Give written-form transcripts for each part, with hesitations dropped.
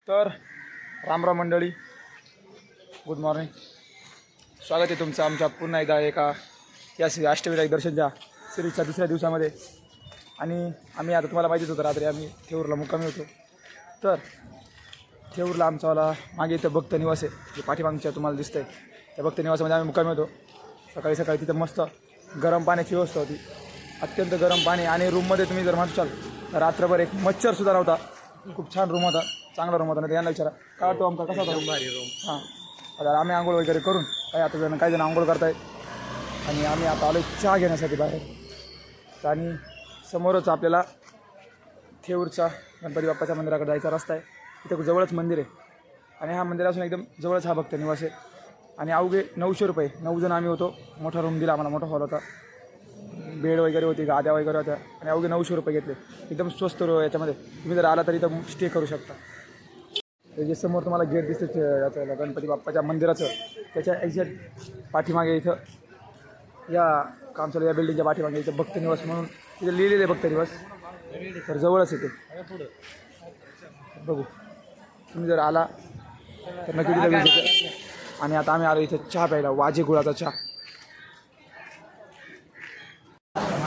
तर रामराम मंडळी, गुड मॉर्निंग. स्वागत आहे तुमचं आमच्या पुन्हा एकदा एका या अष्टविनायक दर्शनच्या सिरीजच्या दुसऱ्या दिवसामध्ये. आणि आम्ही आता तुम्हाला माहितीच होतं, रात्री आम्ही थेऊरला मुक्कामी होतो. तर थेऊरला आमचावाला मागे इथं भक्त निवास आहे, जे पाठीमागच्या तुम्हाला दिसतंय त्या भक्त निवासामध्ये आम्ही मुक्कामी होतो. सकाळी सकाळी तिथं मस्त गरम पाण्याची व्यवस्था होती, अत्यंत गरम पाणी. आणि रूममध्ये तुम्ही जर म्हणशाल तर रात्रभर एक मच्छरसुद्धा नव्हता. खूप छान रूम होता, चांगला रूम होता. नाही यांना विचारा का तो आमचा कसा होता रूम. हां, आता आम्ही आंघोळ वगैरे करून काही जण आंघोळ करतायत आणि आम्ही आता आलो चहा घेण्यासाठी बाहेर. आणि समोरच आपल्याला थेऊरच्या गणपती बाप्पाच्या मंदिराकडे जायचा रस्ता आहे. इथं जवळच मंदिर आहे आणि हा मंदिरापासून एकदम जवळच हा भक्त निवास आहे. आणि अवघे 900 रुपये, 9 जण आम्ही होतो. मोठा रूम दिला आम्हाला, मोठा हॉल होता, बेड वगैरे होती, गाद्या वगैरे होत्या आणि अवघे 900 रुपये घेतले. एकदम स्वस्त याच्यामध्ये तुम्ही जर आला तरी इथं स्टे करू शकता. ते जे समोर तुम्हाला गेट दिसते याचं गणपती बाप्पाच्या मंदिराचं, त्याच्या एक्झॅक्ट पाठीमागे इथं या काम चालू या बिल्डिंगच्या पाठीमागे इथं भक्त निवास म्हणून तिथं लिहिलेलं आहे भक्त निवास. तर जवळच येते, बघू तुम्ही जर आला तर नक्की तिथं विजिट. आणि आता आम्ही आलो इथं चहा प्यायला, वाजे गुळाचा चहा.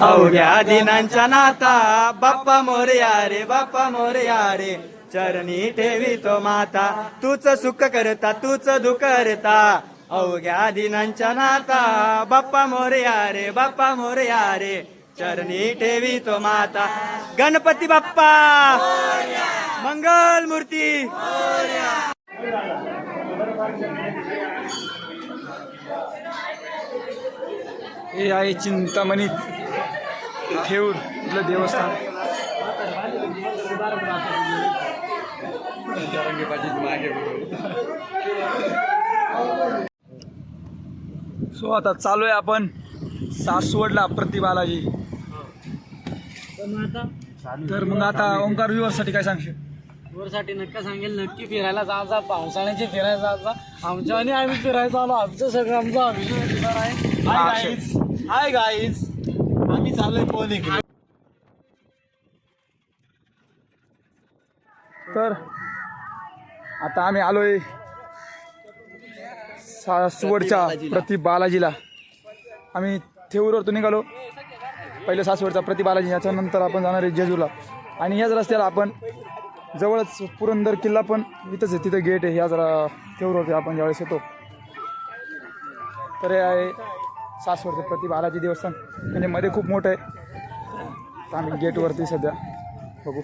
अवघ्या दिनांच्या नाता बाप्पा मोरया रे, बाप्पा मोरया रे, चरणी ठेवितो माता, तूच सुख करता तूच दुःख करता. अवघ्या दिनांच्या नाता बाप्पा मोरया रे, बाप्पा मोरया रे, चरणी ठेवितो माता. गणपती बाप्पा मंगल मूर्ती. हे आहे चिंतामणी थेऊर इथलं देवस्थान. सो आता चालू आहे आपण सासवडला प्रति बालाजी. तर मग आता ओंकार व्ह्यूअरसाठी काय सांगशील? साठी नक्की सांगेल, नक्की फिरायला जायचा, पावसाळ्याचे फिरायला जायचा. आमच्या आणि आम्ही फिरायला आलो, आमचं सगळं आमचा अभिनय आहे. हाय गाईज, आम्ही चाललोय पोहणे. तर आता आम्ही आलोय सासवडच्या प्रति बालाजीला. आम्ही थेऊरवरतून निघालो, पहिलं सासवडचा प्रति बालाजी, याच्यानंतर आपण जाणार आहे जेजूरला. आणि ह्याच रस्त्याला आपण जवळच पुरंदर किल्ला पण इथंच आहे, तिथं गेट आहे. ह्या जरा थेऊरवरती आपण ज्यावेळेस येतो तर हे आहे सासवडचं प्रति बालाजी देवस्थान. म्हणजे मध्ये खूप मोठं आहे. तर आम्ही गेटवरती सध्या बघू.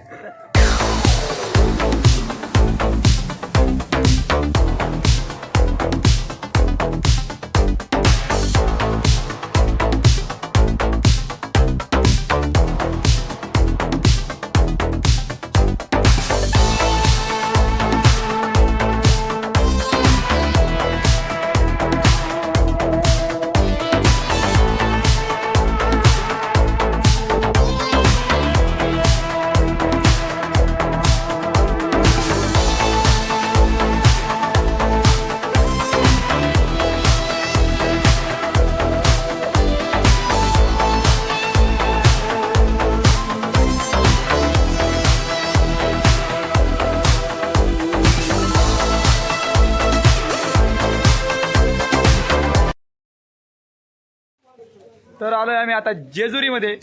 तर आलो आहे आम्ही आता जेजुरीमध्ये.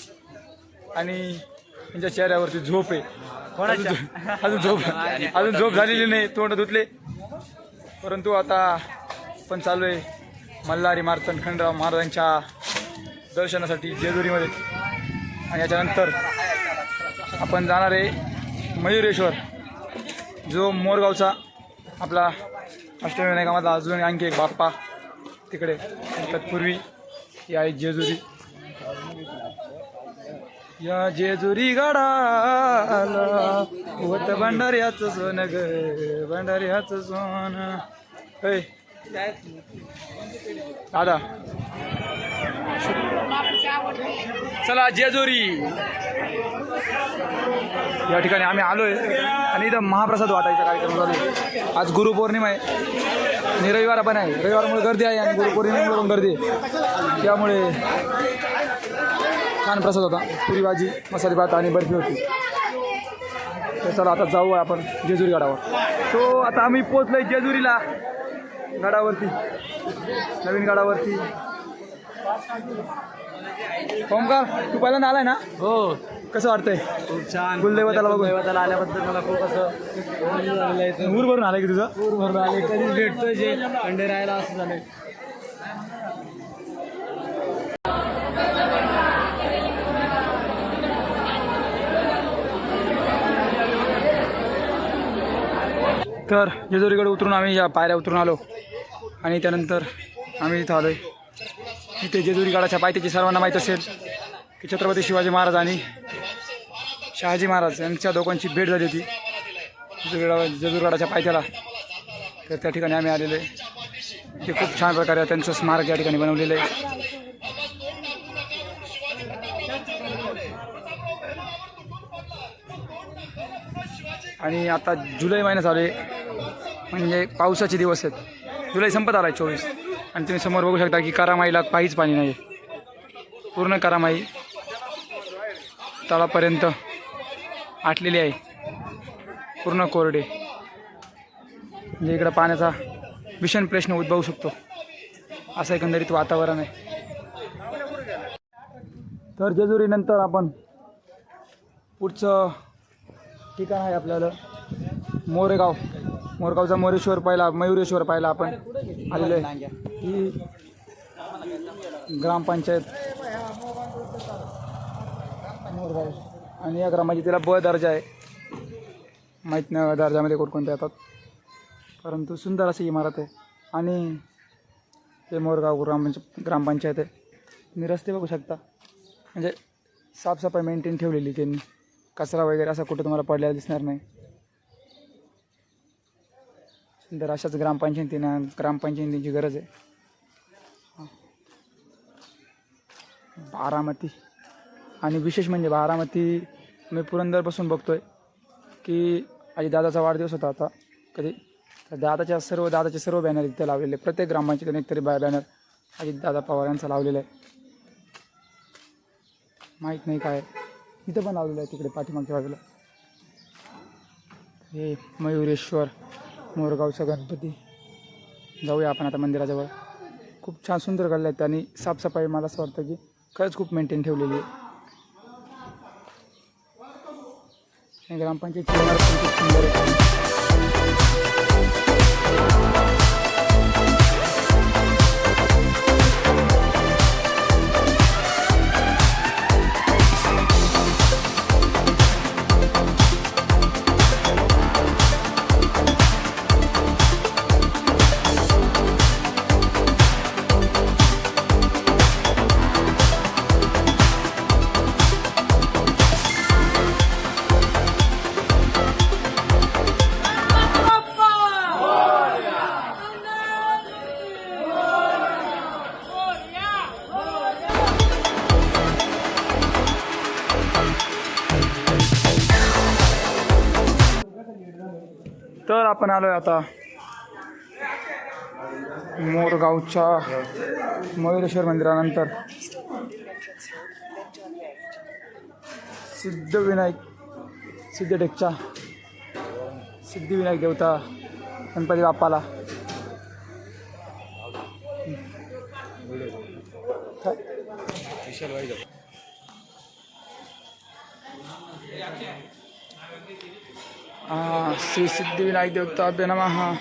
आणि त्यांच्या चेहऱ्यावरती झोप आहे, अजून झोप झालेली नाही, तोंड धुतले. परंतु आता आपण चालू आहे मल्हारी मार्तंड खंडराव महाराजांच्या दर्शनासाठी जेजुरीमध्ये. आणि याच्यानंतर आपण जाणार आहे मयुरेश्वर, जो मोरगावचा आपला अष्टविनायकामधला अजून आणखी एक बाप्पा तिकडे. तत्पूर्वी ही आहे जेजुरी. या जेजुरी गडाला होत भंडाऱ्याचं सोनं ग, भंडाऱ्याचं सोनं. हे दादा चला जेजुरी या ठिकाणी आम्ही आलोय. आणि इथं महाप्रसाद वाटायचा कार्यक्रम चालू आहे. आज गुरुपौर्णिमा आहे आणि रविवार पण आहे. रविवारमुळे गर्दी आहे आणि गुरुपौर्णिमेमुळे पण गर्दी आहे. त्यामुळे छान प्रसाद होता, पुरी भाजी, मसाले भात आणि बर्फी होती. तर चला आता जाऊ आपण जेजुरी गडावर. सो आता आम्ही पोचलोय जेजुरीला गडावरती, नवीन गडावरती. ओमकार तू पहिल्यांदा आलाय ना? हो कसं वाटतंय? खूप छान. कुलदैवताला बघून. कुलदैवताला आल्याबद्दल मला खूप असं आनंद झालेला आहे. ऊर भरून आलाय की तुझं? पूर भरून आले, कधीच भेटतोय जे खंडेरायाला असं झालंय. तर जेजुरीकडे उतरून आम्ही या पायऱ्या उतरून आलो आणि त्यानंतर आम्ही इथं आलो आहे. इथे जेजुरी गडाच्या पायथ्याची सर्वांना माहीत असेल की छत्रपती शिवाजी महाराज आणि शहाजी महाराज यांच्या दोघांची भेट झाली होती जेजुरगडाच्या पायथ्याला. तर त्या ठिकाणी आम्ही आलेलो आहे. ते खूप छान प्रकारे त्यांचं स्मारक या ठिकाणी बनवलेलं आहे. आणि आता जुलै महिना चालू आहे, म्हणजे पावसाचे दिवस आहेत. जुलै संपत आला आहे 24. आणि तुम्ही समोर बघू शकता की करामाईला काहीच पाणी नाही आहे. पूर्ण करामाई तळापर्यंत आटलेली आहे, पूर्ण कोरडे. म्हणजे इकडं पाण्याचा भीषण प्रश्न उद्भवू शकतो असं एकंदरीत वातावरण आहे. तर जेजुरीनंतर आपण पुढचं ठिकाण आहे आपल्याला मोरेगाव. मोरगावचा मोरेश्वर पाहिला, मयुरेश्वर पाहिला आपण आलेलो आहे. ही ग्रामपंचायत मोरगाव आणि या ग्रामपंचायतीला ब दर्जा आहे. माहीत नाही दर्जामध्ये कोणकोणते येतात, परंतु सुंदर अशी इमारत आहे. आणि हे मोरगाव ग्रामपंचायत आहे. तुम्ही रस्ते बघू शकता, म्हणजे साफसफाई मेंटेन ठेवलेली त्यांनी. कचरा वगैरे असा कुठं तुम्हाला पडलेला दिसणार नाही. सुंदर अशाच ग्रामपंचायतींची गरज आहे. बारामती. आणि विशेष म्हणजे बारामती मी पुरंदरपासून बघतोय की आजी दादाचा वाढदिवस होता आता कधी, तर दादाचे सर्व बॅनर इथे लावलेले. प्रत्येक ग्रामपंचायतीने एकतरी बॅनर अजितदादा पवार यांचा लावलेला आहे. माहीत नाही काय इथं पण लावलेलं आहे तिकडे पाठीमागच्या बाजूला. हे मयुरेश्वर मोरगावचा गणपती. जाऊया आपण आता मंदिराजवळ. खूप छान सुंदर काढलं आहे आणि साफसफाई मला असं वाटतं की खरंच खूप मेंटेन ठेवलेली आहे. ग्रामपंचायतची इमारत पण खूप सुंदर आहे. तर आपण आलो आहे आता मोरगावच्या मयुरेश्वर मंदिरानंतर सिद्धटेकच्या सिद्धिविनायक देवता गणपती बाप्पाला. श्री सिद्धिविनायक देवताभ्य नमः.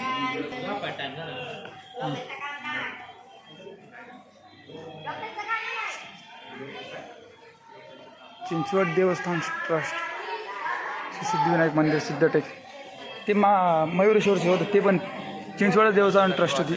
चिंचवड देवस्थान ट्रस्ट, श्री सिद्धिविनायक मंदिर सिद्धटेक. ते मयुरेश्वरचे होतं, ते पण चिंचवड देवस्थान ट्रस्ट होती.